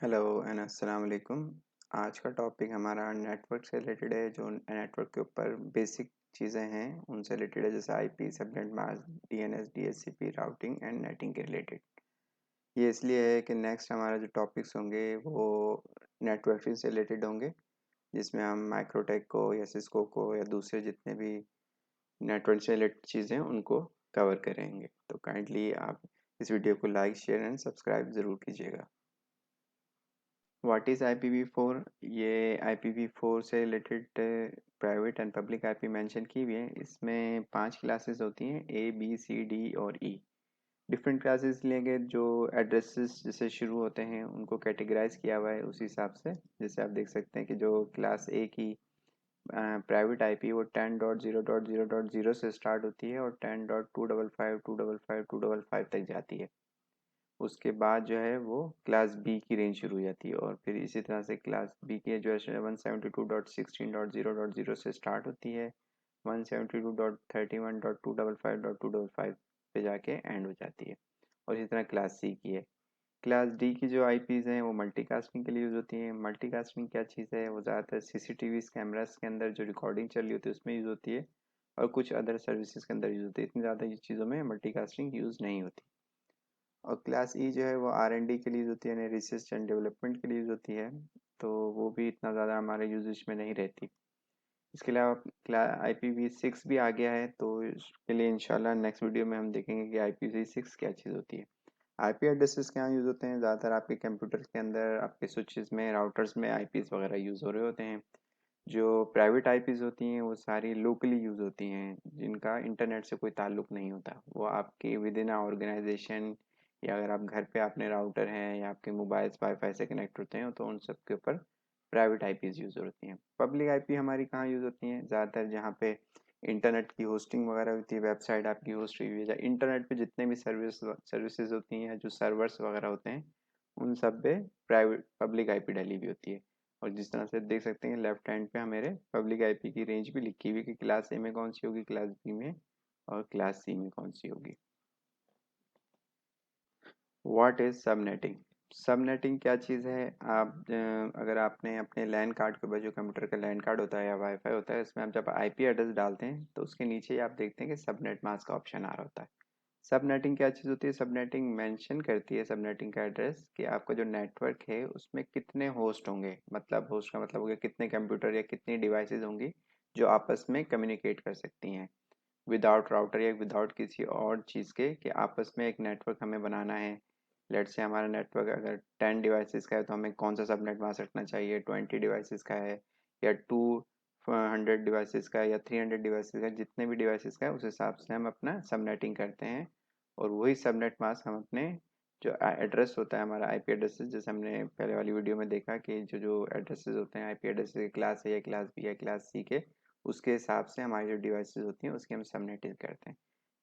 Hello and अस्सलाम वालेकुम। आज का टॉपिक हमारा नेटवर्क से रिलेटेड है। जो नेटवर्क के ऊपर बेसिक चीज़ें हैं उनसे रिलेटेड है, जैसे IP, subnet mask, DNS, DHCP, routing and netting के रिलेटेड। ये इसलिए है कि नेक्स्ट हमारा जो टॉपिक्स होंगे वो नेटवर्किंग से रिलेटेड होंगे, जिसमें हम माइक्रोटेक को या सिस्को को या दूसरे जितने भी नेटवर्क से रिलेटेड चीज़ें हैं उनको कवर करेंगे। तो काइंडली आप इस वीडियो को लाइक, शेयर एंड सब्सक्राइब ज़रूर कीजिएगा। What is IPv4? ये IPv4 से related private and public IP mention की हुई है। इसमें 5 क्लासेस होती हैं, ए बी सी डी और ई। डिफरेंट क्लासेस लेंगे, जो एड्रेसेस जैसे शुरू होते हैं उनको कैटेगराइज किया हुआ है उस हिसाब से। जैसे आप देख सकते हैं कि जो क्लास ए की प्राइवेट आईपी वो 10.0.0.0 से स्टार्ट होती है और 10.255.255.255 तक जाती है। उसके बाद जो है वो क्लास बी की रेंज शुरू हो जाती है और फिर इसी तरह से क्लास बी की जो है 172.16.0.0 से स्टार्ट होती है, 172.31.255.255 पे जाके एंड हो जाती है। और इसी तरह क्लास सी की है। क्लास डी की जो आईपीज़ हैं वो मल्टीकास्टिंग के लिए यूज़ होती हैं। मल्टीकास्टिंग क्या चीज़ है? वो ज़्यादातर सीसीटीवी कैमरास के अंदर जो रिकॉर्डिंग चल रही होती है उसमें यूज़ होती है और कुछ अदर सर्विसेज के अंदर यूज़ होती है। इतनी ज़्यादा ये चीज़ों में मल्टीकास्टिंग यूज़ नहीं होती। और क्लास ई जो है वो R&D के लिए यूज़ होती है, यानी रिसर्च एंड डेवलपमेंट के लिए यूज़ होती है। तो वो भी इतना ज़्यादा हमारे यूजेज में नहीं रहती। इसके अलावा IPv6 भी आ गया है, तो इसके लिए इंशाल्लाह नेक्स्ट वीडियो में हम देखेंगे कि IPv6 क्या चीज़ होती है। आईपी एड्रेसेस क्या यूज़ होते हैं? ज़्यादातर आपके कंप्यूटर के अंदर, आपके स्विचेस में, राउटर्स में आईपीज़ वगैरह यूज़ हो रहे होते हैं। जो प्राइवेट आईपीज़ होती हैं वो सारी लोकली यूज़ होती हैं, जिनका इंटरनेट से कोई ताल्लुक नहीं होता। वो आपके विद इन ऑर्गेनाइजेशन, या अगर आप घर पे अपने राउटर हैं या आपके मोबाइल्स वाईफाई से कनेक्ट होते हैं तो उन सब के ऊपर प्राइवेट आईपीज़ यूज़ होती हैं। पब्लिक आईपी हमारी कहाँ यूज़ होती हैं? ज़्यादातर जहाँ पे इंटरनेट की होस्टिंग वगैरह होती है, वेबसाइट आपकी होस्ट हुई है, या इंटरनेट पे जितने भी सर्विसेज होती हैं, जो सर्वर्स वगैरह होते हैं, उन सब पे प्राइवेट पब्लिक आईपी डली हुई होती है। और जिस तरह से देख सकते हैं लेफ्ट हैंड पे हमारे पब्लिक आईपी की रेंज भी लिखी हुई है कि क्लास ए में कौन सी होगी, क्लास बी में और क्लास सी में कौन सी होगी। What is subnetting? सबनेटिंग क्या चीज़ है? अगर आपने अपने लैन कार्ड के ऊपर, जो कंप्यूटर का लैन कार्ड होता है या वाईफाई होता है, इसमें आप जब आईपी एड्रेस डालते हैं तो उसके नीचे आप देखते हैं कि सबनेट मास्क का ऑप्शन आ रहा होता है। सबनेटिंग क्या चीज़ होती है? सबनेटिंग मेंशन करती है सबनेटिंग का एड्रेस कि आपका जो नेटवर्क है उसमें कितने होस्ट होंगे। मतलब होस्ट का मतलब हो गया कितने कंप्यूटर या कितनी डिवाइसेस होंगी जो आपस में कम्युनिकेट कर सकती हैं विदाउट राउटर या विदाउट किसी और चीज़ के, कि आपस में एक नेटवर्क हमें बनाना है। लेट से हमारा नेटवर्क अगर 10 डिवाइसेस का है तो हमें कौन सा सबनेट मास्क रखना चाहिए, 20 डिवाइसेस का है या 200 डिवाइसेस का है या 300 डिवाइसेस का, जितने भी डिवाइसेस का है उस हिसाब से हम अपना सबनेटिंग करते हैं। और वही सबनेट मास्क हम अपने जो एड्रेस होता है हमारा आईपी एड्रेसेस, जैसे हमने पहले वाली वीडियो में देखा कि जो जो एड्रेसेस होते हैं आईपी एड्रेसेस क्लास ए या क्लास बी या क्लास सी के, उसके हिसाब से हमारी जो डिवाइसेस होती हैं उसकी हम सबनेटिंग करते हैं।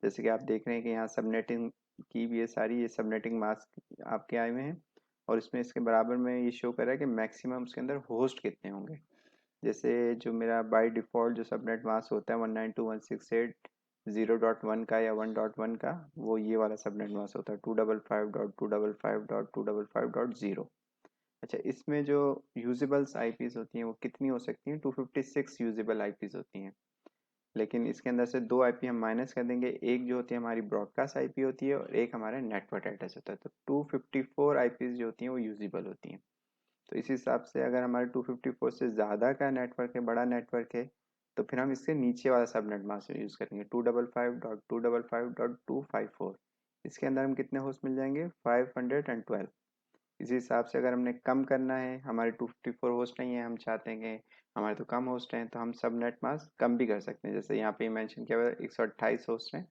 जैसे कि आप देख रहे हैं कि यहाँ सबनेटिंग की भी ये सारी ये सबनेटिंग मास्क आपके आए हुए हैं और इसमें इसके बराबर में ये शो कर रहा है कि मैक्सिमम उसके अंदर होस्ट कितने होंगे। जैसे जो मेरा बाय डिफ़ॉल्ट जो सबनेट मास्क होता है 192.168.0.1 का या 1.1 का, वो ये वाला सबनेट मास्क होता है 255.255.255.0। अच्छा, इसमें जो यूजेबल्स आईपीज़ होती हैं वो कितनी हो सकती हैं? 256 यूजेबल आईपीज़ होती हैं। लेकिन इसके अंदर से दो आईपी हम माइनस कर देंगे, एक जो होती है हमारी ब्रॉडकास्ट आईपी होती है और एक हमारा नेटवर्क एड्रेस होता है। तो 254 आईपीज़ जो होती हैं वो यूजेबल होती हैं। तो इस हिसाब से अगर हमारे 254 से ज़्यादा का नेटवर्क है, बड़ा नेटवर्क है, तो फिर हम इसके नीचे वाला सबनेट मास्क यूज़ करेंगे 255.255.254। इसके अंदर हम कितने होस्ट मिल जाएंगे? 512। इसी हिसाब से अगर हमने कम करना है, हमारे 254 होस्ट नहीं है, हम चाहते हैं कि हमारे तो कम होस्ट हैं, तो हम सबनेट मास्क कम भी कर सकते हैं। जैसे यहाँ पे मेंशन किया हुआ है 128 होस्ट हैं,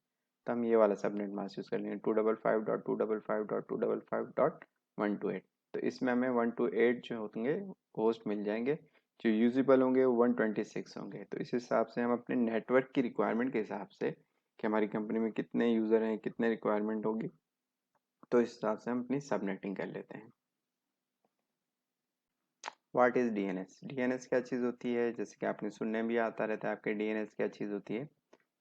तो हम ये वाला सबनेट मास्क यूज़ कर लेंगे 255.255.255.128। तो इसमें हमें 128 जो होंगे होस्ट मिल जाएंगे। जो यूजेबल होंगे वो 126 होंगे। तो इस हिसाब से हम अपने नेटवर्क की रिक्वायरमेंट के हिसाब से, कि हमारी कंपनी में कितने यूज़र हैं, कितने रिक्वायरमेंट होगी, तो इस हिसाब से हम अपनी सबनेटिंग कर लेते हैं। What is DNS? डीएनएस क्या चीज़ होती है? जैसे कि आपने सुनने भी आता रहता है आपके डीएनएस क्या चीज़ होती है।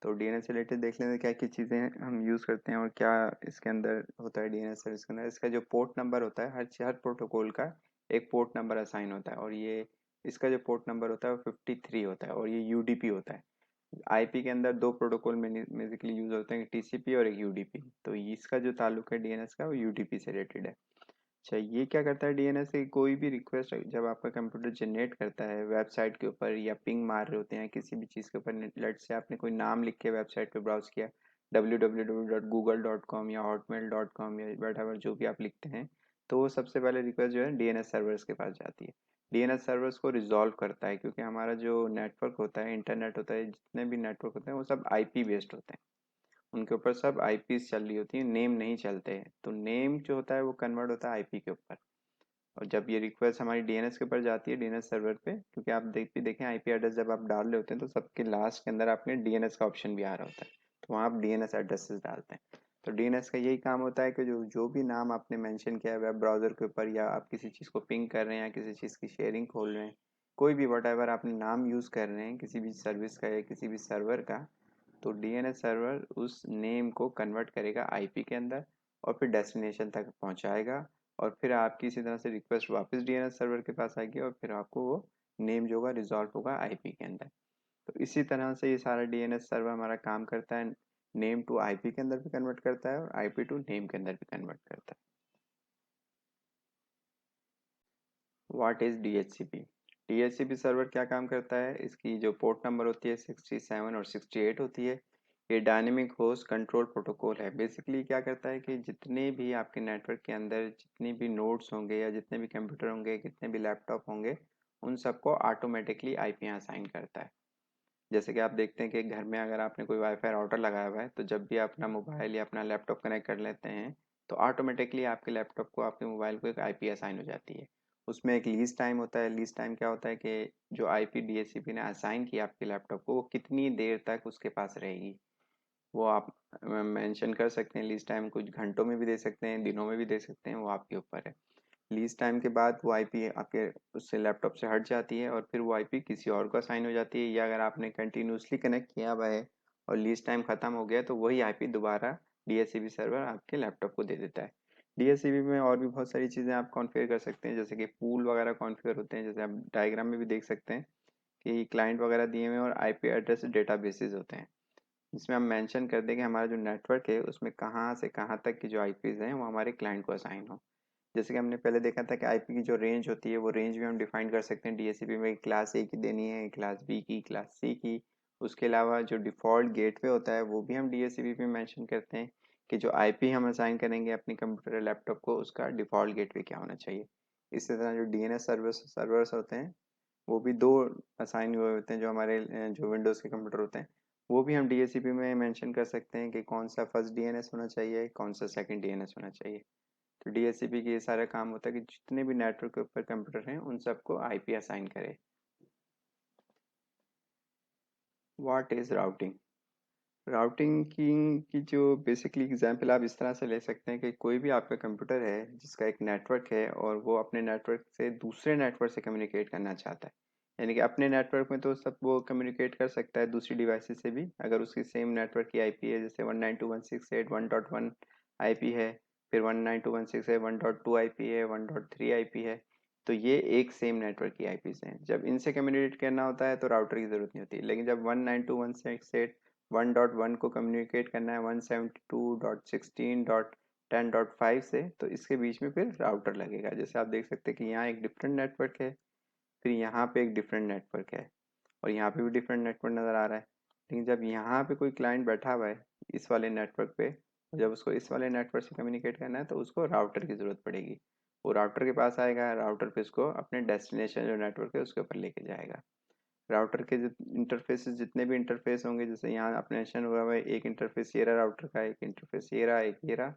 तो डीएनएस से रिलेटेड देख लेते हैं क्या क्या चीज़ें हम यूज़ करते हैं और क्या इसके अंदर होता है डीएनएस सर्विस के अंदर। इसका जो पोर्ट नंबर होता है हर प्रोटोकॉल का एक पोर्ट नंबर असाइन होता है, और ये इसका जो पोर्ट नंबर होता है वो 53 होता है, और ये यूडीपी होता है। आईपी के अंदर दो प्रोटोकॉल बेसिकली यूज होते हैं, टीसीपी और एक यूडीपी। तो इसका जो ताल्लुक है डीएनएस का वो यूडीपी से रिलेटेड है। अच्छा, ये क्या करता है डीएनएस की कोई भी रिक्वेस्ट जब आपका कंप्यूटर जनरेट करता है वेबसाइट के ऊपर, या पिंग मार रहे होते हैं किसी भी चीज़ के ऊपर, लेट से आपने कोई नाम लिख के वेबसाइट पे ब्राउज किया, www.google.com या hotmail.com या whatever जो भी आप लिखते हैं, तो वो सबसे पहले रिक्वेस्ट जो है डीएनएस सर्वर्स के पास जाती है। डीएनएस सर्वर्स को रिजॉल्व करता है, क्योंकि हमारा जो नेटवर्क होता है, इंटरनेट होता है, जितने भी नेटवर्क होते हैं वो सब आईपी बेस्ड होते हैं। उनके ऊपर सब आईपीस चल रही होती है, नेम नहीं चलते हैं। तो नेम जो होता है वो कन्वर्ट होता है आईपी के ऊपर। और जब ये रिक्वेस्ट हमारी डीएनएस के ऊपर जाती है, डीएनएस सर्वर पे, क्योंकि आप देखें आईपी एड्रेस जब आप डाल रहे होते हैं तो सबके लास्ट के अंदर आपके डीएनएस का ऑप्शन भी आ रहा होता है, तो वहाँ आप डीएनएस एड्रेसेस डालते हैं। तो डीएनएस का यही काम होता है कि जो जो भी नाम आपने मेंशन किया है वेब ब्राउजर के ऊपर, या आप किसी चीज़ को पिंग कर रहे हैं या किसी चीज़ की शेयरिंग खोल रहे हैं, कोई भी वट एवर आपने नाम यूज़ कर रहे हैं किसी भी सर्विस का या किसी भी सर्वर का, तो डीएनएस सर्वर उस नेम को कन्वर्ट करेगा आईपी के अंदर, और फिर डेस्टिनेशन तक पहुंचाएगा, और फिर आपकी इसी तरह से रिक्वेस्ट वापस डीएनएस सर्वर के पास आएगी, और फिर आपको वो नेम जो होगा रिजॉल्व होगा आईपी के अंदर। तो इसी तरह से ये सारा डीएनएस सर्वर हमारा काम करता है, नेम टू आईपी के अंदर भी कन्वर्ट करता है और आईपी टू नेम के अंदर भी कन्वर्ट करता है। What is DHCP? DHCP server क्या काम करता है, इसकी जो पोर्ट नंबर होती है 67 और 68 होती है, ये डायनेमिक होस्ट कंट्रोल प्रोटोकॉल है। बेसिकली क्या करता है कि जितने भी आपके नेटवर्क के अंदर जितने भी नोड्स होंगे या जितने भी कंप्यूटर होंगे, कितने भी लैपटॉप होंगे, उन सबको ऑटोमेटिकली आईपी असाइन करता है। जैसे कि आप देखते हैं कि घर में अगर आपने कोई वाईफाई राउटर लगाया हुआ है, तो जब भी आप अपना मोबाइल या अपना लैपटॉप कनेक्ट कर लेते हैं, तो ऑटोमेटिकली आपके लैपटॉप को, आपके मोबाइल को एक आईपी असाइन हो जाती है। उसमें एक लीज टाइम होता है। लीज टाइम क्या होता है कि जो आईपी डीएचसीपी ने असाइन किया आपके लैपटॉप को, वो कितनी देर तक उसके पास रहेगी, वो आप मेंशन कर सकते हैं। लीज टाइम कुछ घंटों में भी दे सकते हैं, दिनों में भी दे सकते हैं, वो आपके ऊपर है। लीज टाइम के बाद वो आईपी आपके उससे लैपटॉप से हट जाती है, और फिर वो आईपी किसी और को असाइन हो जाती है, या अगर आपने कंटिन्यूसली कनेक्ट किया हुआ है और लीज टाइम खत्म हो गया, तो वही आईपी दोबारा डीएचसीपी सर्वर आपके लैपटॉप को दे देता है। डीएचसीपी में और भी बहुत सारी चीज़ें आप कॉन्फ़िगर कर सकते हैं, जैसे कि पूल वगैरह कॉन्फ़िगर होते हैं, जैसे आप डायग्राम में भी देख सकते हैं कि क्लाइंट वगैरह दिए हुए हैं और आईपी एड्रेस डेटाबेसेस होते हैं, जिसमें हम मेंशन कर दें कि हमारा जो नेटवर्क है उसमें कहाँ से कहाँ तक की जो आईपीज़ हैं वो हमारे क्लाइंट को असाइन हो। जैसे कि हमने पहले देखा था कि आईपी की जो रेंज होती है, वो रेंज भी हम डिफाइन कर सकते हैं डीएचसीपी में, क्लास ए की देनी है, क्लास बी की, क्लास सी की। उसके अलावा जो डिफ़ॉल्ट गेटवे होता है वो भी हम डीएचसीपी में मेंशन करते हैं कि जो आईपी हम असाइन करेंगे अपने कंप्यूटर या लैपटॉप को, उसका डिफ़ॉल्ट गेटवे क्या होना चाहिए। इसी तरह जो डीएनएस सर्वर्स होते हैं, वो भी दो असाइन हुए होते हैं, जो हमारे जो विंडोज़ के कंप्यूटर होते हैं, वो भी हम डीएचसीपी में मेंशन कर सकते हैं कि कौन सा फर्स्ट डीएनएस होना चाहिए, कौन सा सेकंड डीएनएस होना चाहिए। तो डीएचसीपी की ये सारा काम होता है कि जितने भी नेटवर्क के ऊपर कंप्यूटर हैं उन सबको आईपी असाइन करे। What is routing? राउटिंग की जो बेसिकली एग्जांपल आप इस तरह से ले सकते हैं कि कोई भी आपका कंप्यूटर है जिसका एक नेटवर्क है, और वो अपने नेटवर्क से दूसरे नेटवर्क से कम्युनिकेट करना चाहता है। यानी कि अपने नेटवर्क में तो सब वो कम्युनिकेट कर सकता है दूसरी डिवाइसेस से भी, अगर उसकी सेम नेटवर्क की आईपी है, जैसे 192.168.1.1 आईपी है, फिर 192.168.1.2 आईपी है, 1.3 आईपी है, तो ये एक सेम नेटवर्क की आईपीज हैं। जब इनसे कम्युनिकेट करना होता है तो राउटर की जरूरत नहीं होती, लेकिन जब 192.168.1.1 को कम्युनिकेट करना है 172.16.10.5 से, तो इसके बीच में फिर राउटर लगेगा। जैसे आप देख सकते हैं कि यहाँ एक डिफरेंट नेटवर्क है, फिर यहाँ पे एक डिफरेंट नेटवर्क है, और यहाँ पे भी डिफरेंट नेटवर्क नज़र आ रहा है। लेकिन जब यहाँ पे कोई क्लाइंट बैठा हुआ है इस वाले नेटवर्क पे, जब उसको इस वाले नेटवर्क से कम्युनिकेट करना है, तो उसको राउटर की ज़रूरत पड़ेगी। वो राउटर के पास आएगा, राउटर पे उसको अपने डेस्टिनेशन जो नेटवर्क है उसके ऊपर लेके जाएगा। राउटर के इंटरफेसेस जितने भी इंटरफेस होंगे, जैसे यहाँ आपने मेंशन हुआ है, एक इंटरफेस ये रहा राउटर का, एक इंटरफेस ये रहा, एक ये रहा,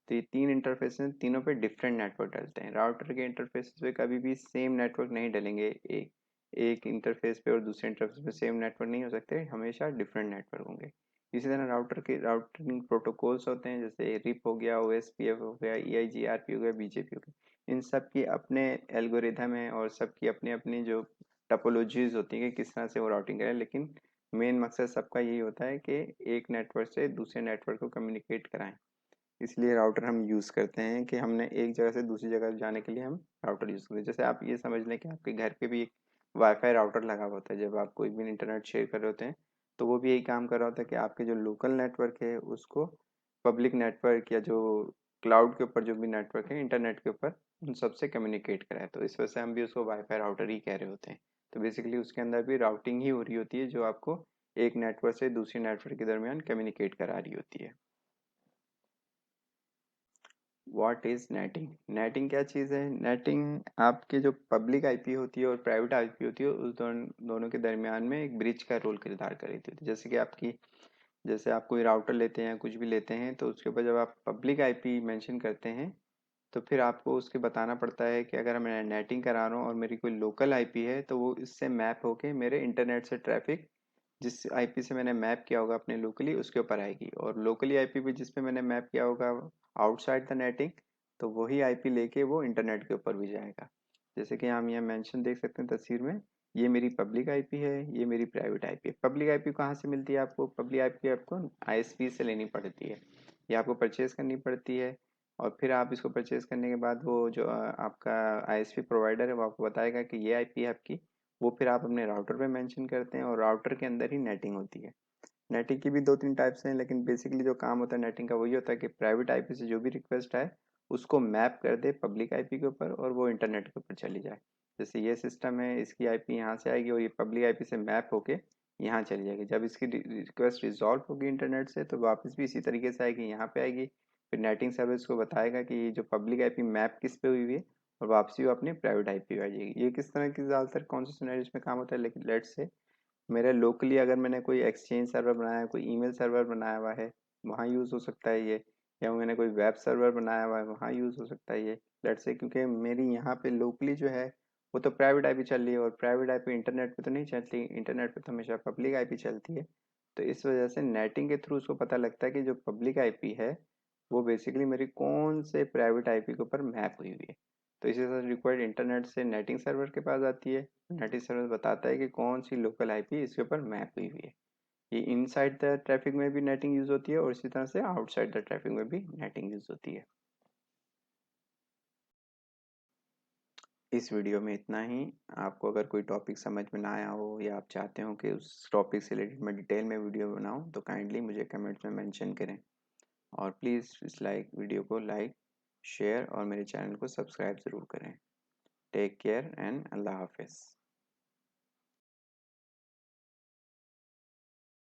तो ये तीन इंटरफेस हैं, तीनों पे डिफरेंट नेटवर्क डलते हैं। राउटर के इंटरफेस पे कभी भी सेम नेटवर्क नहीं डलेंगे, एक एक इंटरफेस पे और दूसरे इंटरफेस पे सेम नेटवर्क नहीं हो सकते, हमेशा डिफरेंट नेटवर्क होंगे। इसी तरह राउटर के राउटिंग प्रोटोकॉल्स होते हैं, जैसे रिप हो गया, ओएसपीएफ हो गया, ईआईजीआरपी हो गया, बीजेपी हो गया। इन सब की अपने एल्गोरिथम है और सबकी अपनी अपनी जो टपोलॉजीज होती है कि किस तरह से वो राउटिंग करें, लेकिन मेन मकसद सबका यही होता है कि एक नेटवर्क से दूसरे नेटवर्क को कम्युनिकेट कराएं। इसलिए राउटर हम यूज़ करते हैं कि हमने एक जगह से दूसरी जगह जाने के लिए हम राउटर यूज़ करते हैं। जैसे आप ये समझ लें कि आपके घर पे भी एक वाईफाई राउटर लगा हुआ होता है। जब आप कोई भी इंटरनेट शेयर कर रहे होते हैं तो वो भी यही काम कर रहा होता है कि आपके जो लोकल नेटवर्क है उसको पब्लिक नेटवर्क या जो क्लाउड के ऊपर जो भी नेटवर्क है इंटरनेट के ऊपर उन सबसे कम्युनिकेट कराए। तो इस वजह से हम भी उसको वाईफाई राउटर ही कह रहे होते हैं। तो बेसिकली उसके अंदर भी राउटिंग ही हो रही होती है जो आपको एक नेटवर्क से दूसरे नेटवर्क के दरमियान कम्युनिकेट करा रही होती है। What is netting? नेटिंग क्या चीज़ है? नेटिंग आपके जो पब्लिक आईपी होती है और प्राइवेट आईपी होती है उस दोनों के दरमियान में एक ब्रिज का रोल किरदार कर रही होती है। जैसे कि आपकी जैसे आप कोई राउटर लेते हैं कुछ भी लेते हैं तो उसके ऊपर जब आप पब्लिक आईपी मेंशन करते हैं तो फिर आपको उसके बताना पड़ता है कि अगर मैं नेटिंग करा रहा हूँ और मेरी कोई लोकल आईपी है तो वो इससे मैप होके मेरे इंटरनेट से ट्रैफिक जिस आईपी से मैंने मैप किया होगा अपने लोकली उसके ऊपर आएगी, और लोकली आईपी भी जिस पे मैंने मैप किया होगा आउटसाइड द नेटिंग तो वही आईपी लेके वो इंटरनेट के ऊपर भी जाएगा। जैसे कि हम यहाँ मेंशन देख सकते हैं तस्वीर में, ये मेरी पब्लिक आईपी है, ये मेरी प्राइवेट आईपी है। पब्लिक आईपी कहाँ से मिलती है आपको? पब्लिक आईपी आपको आईएसपी से लेनी पड़ती है, ये आपको परचेज करनी पड़ती है। और फिर आप इसको परचेज करने के बाद वो जो आपका आईएसपी प्रोवाइडर है वो आपको बताएगा कि ये आईपी है आपकी, वो फिर आप अपने राउटर पे मेंशन करते हैं और राउटर के अंदर ही नेटिंग होती है। नेटिंग की भी दो तीन टाइप्स हैं लेकिन बेसिकली जो काम होता है नेटिंग का वही होता है कि प्राइवेट आईपी से जो भी रिक्वेस्ट आए उसको मैप कर दे पब्लिक आईपी के ऊपर और वो इंटरनेट के ऊपर चली जाए। जैसे ये सिस्टम है, इसकी आईपी यहाँ से आएगी और ये पब्लिक आईपी से मैप होके यहाँ चली जाएगी। जब इसकी रिक्वेस्ट रिजॉल्व होगी इंटरनेट से तो वापस भी इसी तरीके से आएगी, यहाँ पे आएगी। फिर नेटिंग सर्विस को बताएगा कि ये जो पब्लिक आईपी मैप किस पे हुई है और वापसी वो अपनी प्राइवेट आईपी पे आ जाएगी। ये किस तरह की ज़्यादातर कौन से सिनेरियोज में काम होता है, लेकिन लेट्स से मेरे लोकली अगर मैंने कोई एक्सचेंज सर्वर बनाया है, कोई ईमेल सर्वर बनाया हुआ है, वहाँ यूज़ हो सकता है ये। या मैंने कोई वेब सर्वर बनाया हुआ है वहाँ यूज़ हो सकता है ये। लेट्स से क्योंकि मेरी यहाँ पे लोकली जो है वो तो प्राइवेट आईपी चल रही है और प्राइवेट आईपी इंटरनेट पे तो नहीं चलती, इंटरनेट पे तो हमेशा पब्लिक आईपी चलती है। तो इस वजह से नेटिंग के थ्रू उसको पता लगता है कि जो पब्लिक आईपी है वो बेसिकली मेरी कौन से प्राइवेट आईपी के ऊपर मैप हुई हुई है। तो इसी तरह रिक्वायर्ड इंटरनेट से नेटिंग सर्वर के पास आती है। नेटिंग सर्वर बताता है कि कौन सी लोकल आईपी इसके ऊपर मैप हुई हुई है। ये इनसाइड द ट्रैफिक में भी नेटिंग यूज होती है और इसी तरह से आउटसाइड द ट्रैफिक में भी नेटिंग यूज होती है। इस वीडियो में इतना ही। आपको अगर कोई टॉपिक समझ में ना आया हो या आप चाहते हो कि उस टॉपिक से रिलेटेड मैं डिटेल में वीडियो बनाऊं तो काइंडली मुझे कमेंट्स में मेंशन करें। और प्लीज़ इस वीडियो को लाइक शेयर और मेरे चैनल को सब्सक्राइब ज़रूर करें। टेक केयर एंड अल्लाह हाफिज़।